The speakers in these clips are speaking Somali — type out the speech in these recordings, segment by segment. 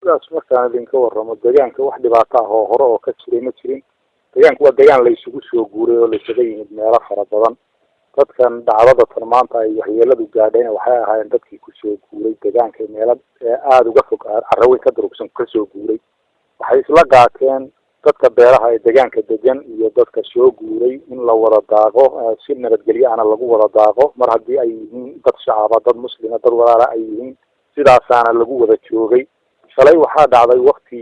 deegaanadaas markaan idinka warramo deegaanka wax dhibaato ah oo hore oo ka jiray ma jirin. deegaanku waa deegaan la isugu soo guuray oo la isaga yimid meelo fara badan. dadkan dhacdada tan maanta ay waxyeeladu gaadheen waxay ahaayeen dadkii ku soo guuray deegaanka meelo aada uga fog carraweyn ka durugsan ka soo guuray. waxay isla qaateen dadka beeraha ee deegaanka degan iyo dadka soo guuray in la wada daaqo si nabadgelyo ana lagu wada daaqo mar haddii ay yihiin dad shacaba, dad muslima, dad walaala ay yihiin. sidaasaana lagu wada joogay. shalay waxaa dhacday wakti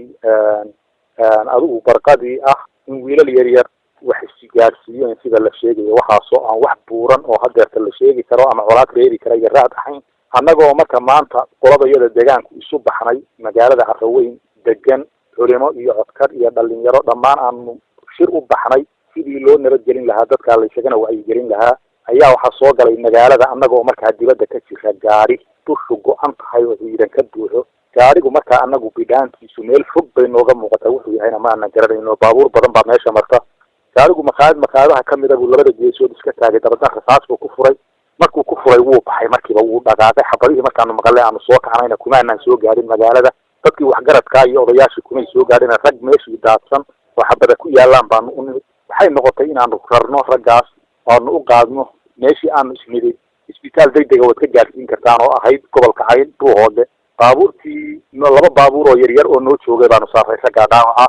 adigu barqadii ah in wiilal yar yar wax isgaarsiiyeen sida la sheegayo waxaasoo aan wax buuran oo hadeerta la sheegi karo ama colaad reebi kara iyo raad ahayn. annagoo marka maanta qoladayada deegaanku isu baxnay magaalada carraweyn degan culimo iyo codkar iyo dhalinyaro dhammaan aanu shir u baxnay sidii loo nabadgelin lahaa dadkaa la isagana wacyigelin lahaa ayaa waxaa soo galay magaalada annagoo markaa dibadda ka jira gaari dushu go-an tahay oo ciidan ka buuxo. gaarigu markaa anagu bidhaantiisu meel fog bay nooga muuqataa wuxuu yahayna maana garanayno. baabuur badan baa meesha marta. gaarigu maqaayadaha kamid a buu labada geesood iska taagay, dabadan rasaas buu ku furay. markuu ku furay wuu baxay, markiiba wuu dhaqaaqay. xabadihii markaanu maqalay aanu soo kacanayna kumaanaan soo gaadhin magaalada. dadkii waxgaradkaa iyo odayaashii kumay soo gaadhin. rag meeshii daadsan oo xabada ku yaalaan baanu u nimid. waxay noqotay inaanu rarno raggaas oanu u qaadno meeshii aanu isnidin. isbitaal degdega waad ka gaarsiin kartaan oo ahayd gobolka Cayn Buuhoodle. baabuurtii laba baabuur oo yaryar oo noo joogay baanu saaray raggaa dhaawaca.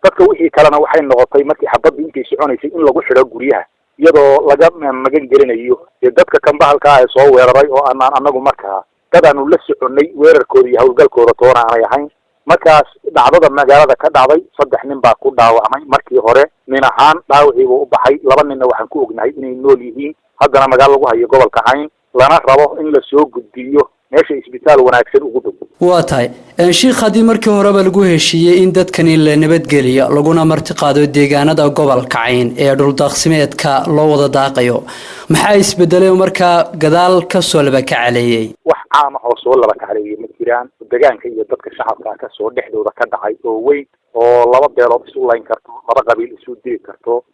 dadka wixii kalena waxay noqotay markii xabadii intay soconaysay in lagu xidho guryaha iyadoo laga magan gelinayo dadka kambahalka ah soo weeraray oo aanaan anagu markaa dad aanu la soconay weerarkooda iyo hawlgalkooda toona aanay ahayn. markaas dhacdada magaalada ka dhacday 3 nin baa ku dhaawacmay. markii hore nin ahaan dhaawiciiba u baxay. 2 ninna waxaan ku ognahay inay nool yihiin haddana magaalo lagu hayo gobolka Cayn lana rabo in la soo gudbiyo meesha isbitaal wanaagsan ugu dhow. waa tahay sheekh hadii markii horeba lagu heshiiyay in dadkani la nabadgeliyo laguna marti qaado deegaanada gobolka Cayn ee dhul daaqsimeedka loo wada daaqayo, maxaa isbedelay markaa gadaal ka soo laba ka caleeyay? wax caam ah oo soo laba ka caleeyay ma jiraan. deegaanka iyo dadka shacabka ka soo dhexdooda ka dhacay oo weyn oo laba beelood isu layn karto, laba qabiil isu diri karto,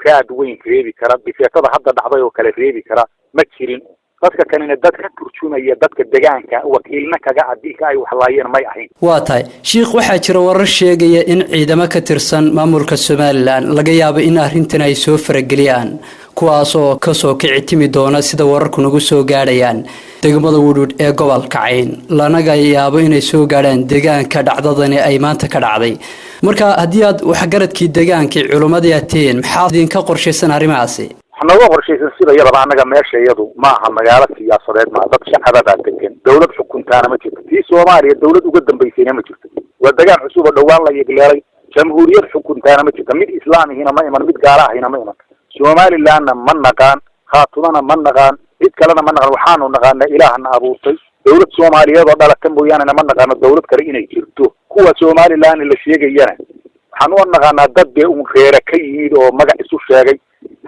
raad weyn reebi kara, bifeetada hadda dhacday oo kale reebi kara ma jirin. dadka kanina dad ka turjumaya dadka deegaanka wakiilna kaga adilka ay waxlaayeen may ahayn. waa tahay sheekh, waxaa jira warar sheegaya in ciidamo ka tirsan maamulka Somaliland laga yaabo in arrintan ay soo farageliyaan, kuwaas oo ka soo kici timi doona sida wararku nagu soo gaadhayaan degmada Wudud ee gobolka Cayn, lanaga yaabo inay soo gaadhaan deegaanka dhacdadani ay maanta ka dhacday. marka haddii aad waxgaradkii deegaankii culimadii ateen maxaa idinka qorshaysan arrimahaasi? waxnaga qorshaysan sida yadaba anaga meesha iyadu ma aha magaalo siyaasadeed, ma dad shacabada degan, dawlad xukuntaana ma jirto. tii Soomaaliya dawlad uga dambaysayna ma jirto. waa deegaan cusub oo dhawaan la yigleelay. jamhuuriyad xukuntaana ma jirto. mid islaamihina ma iman, mid gaala ahina ma iman. Somalilandna ma naqaan, Khaatuna ma naqaan, cid kalena ma naqaan. waxaanu naqaanaa ilaahna abuurtay. dawlad Soomaaliyeed oo dhalata mooyaane ma naqaano dawlad kale inay jirto. kuwa Somaliland la sheegayana waxaan u naqaanaa dad bee reera ka yimid oo magac isu sheegay.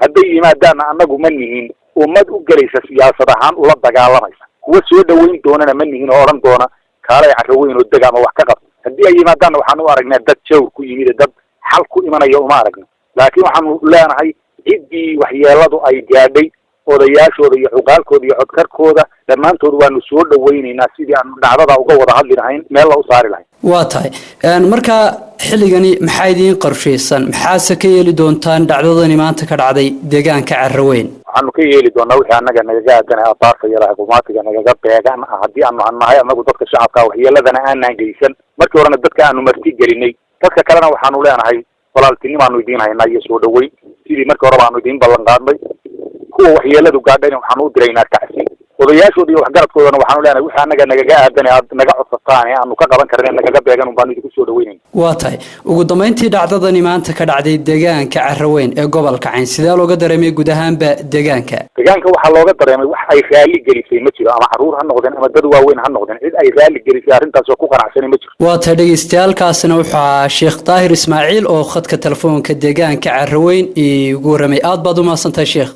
hadday yimaadaan anagu ma nihin ummad u galaysa siyaasad ahaan ula dagaalamaysa. kuwa soo dhaweyn doonana ma nihin oo odhan doona kaalay carraweyn oo degaama wax ka qab. haddii ay yimaadaan waxaan u aragnaa dad jawr ku yimid, dad xal ku imanaya uma aragno. laakiin waxaanu leenahay ciddii waxyeeladu ay gaadhay odayaashooda iyo xuqaalkooda iyo codkarkooda dhammaantood waanu soo dhaweynaynaa sidii aan dhacdada uga wada hadli lahayn, meel la u saari lahayn. waa tahay marka xilligani maxaa idiin qorshaysan, maxaase ka yeeli doontaan dhacdadani maanta ka dhacday deegaanka Carraweyn? waxaanu ka yeeli doonaa wixii annaga nagaga aadanay abaarta yara xukuumaadka nagaga beegan haddii aanu nahay anagu dadka shacabka waxyeeladana aanaan geysan. markii horena dadka aanu marti gelinay, dadka kalena waxaanu leenahay walaaltinimaanu idiin haynaa iyo soo dhaweyn sidii markii horeba aanu idiin ballan qaadnay. kuwa waxyeeladu gaadhayna waxaanu u diraynaa tacsi. odayaashooda iyo waxgaradkoodana waxaanu leenahay wixii annaga nagaga aadanay aad naga codsataan ee aanu ka qaban karin nagaga beegan un baanu idinku soo dhaweynayna. waa tahay ugu dambeyntii dhacdadani maanta ka dhacday deegaanka Carraweyn ee gobolka Cayn sidee looga dareemay guud ahaanba deegaanka? deegaanka waxaa looga dareemay wax ay raali gelisay ma jiro, ama caruur ha noqdeen ama dad waaweyn ha noqdeen, cid ay raali gelisay arrintaas oo ku qanacsanay ma jiro. waa tahay dhegeystayaashaasina wuxuu Sheekh Daahir Ismaaciil oo khadka telefoonka deegaanka Carraweyn igu waramay. aad baad u mahadsantahay Sheekh.